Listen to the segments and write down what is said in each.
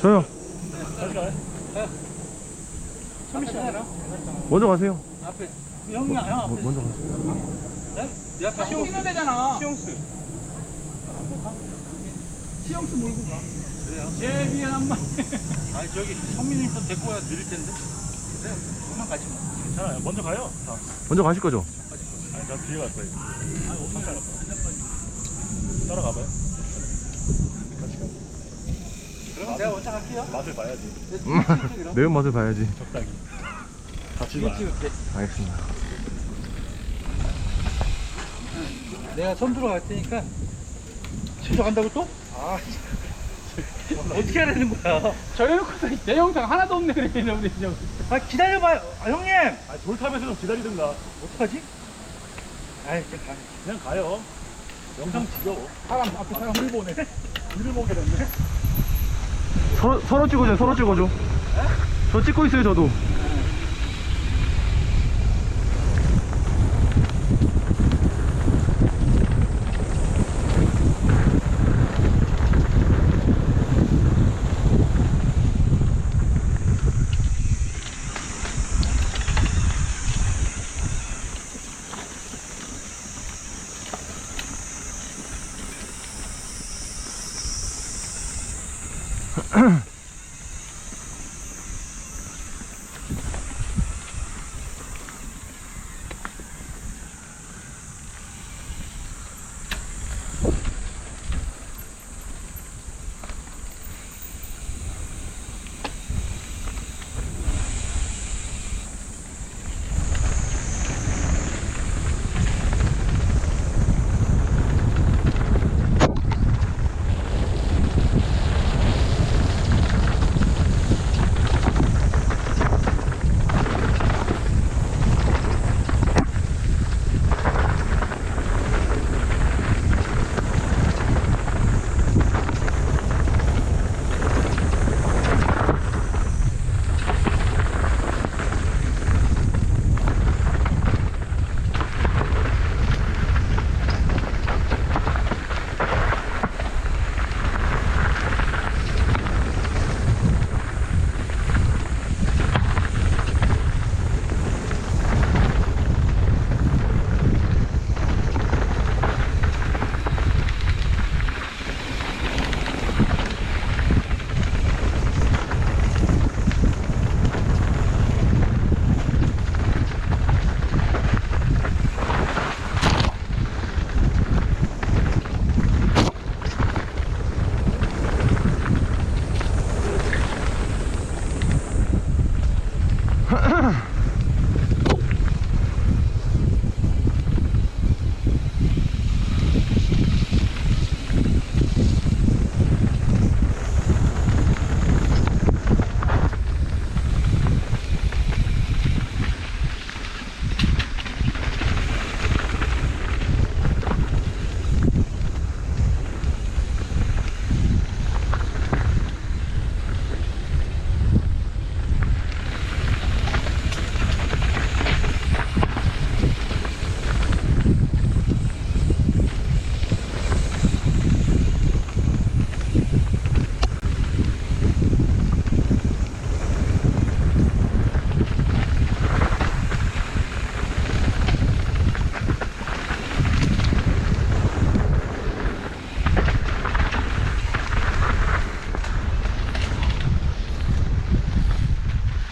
저요. 갈까요? 먼저 가세요. 앞에 형이야 형 앞에. 먼저 가세요. 네? 네 앞에 시용 있는 데잖아. 시용스 몰고 가. 그래요? 제일 미안한 말. 아니 저기 선민님 또 데리고 와야 느릴 텐데. 그래요? 그만 가지 뭐. 괜찮아요. 먼저 가요. 다. 먼저 가실 거죠? 아니 저 뒤에 갈 거예요. 아니 엄청 잘 갔어. 따라가봐요. 같이 가. 그럼 내가 먼저 갈게요. 맛을 봐야지. 매운 맛을 봐야지. 적당히. 같이 봐. 알겠습니다. 내가 선두로 갈 테니까. 진짜 간다고 또? 아. 어떻게 하라는 거야? 저해놓고서 내 영상 하나도 없네 그래 우리 진짜. 아 기다려봐요. 아, 형님. 아 돌탑에서 좀 기다리든가. 어떡하지? 아이 그냥 가요. 영상 지겨워. 사람 앞에 사람 우리 보네. 우리 보게 됐네. 서로 찍어줘요. 서로 찍어줘. 저 찍고 있어요. 저도.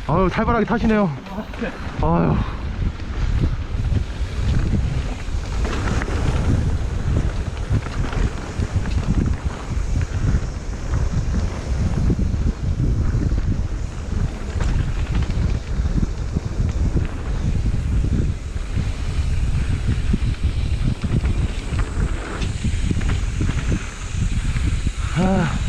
아유, 살벌하게 타시네요. 아유. 아.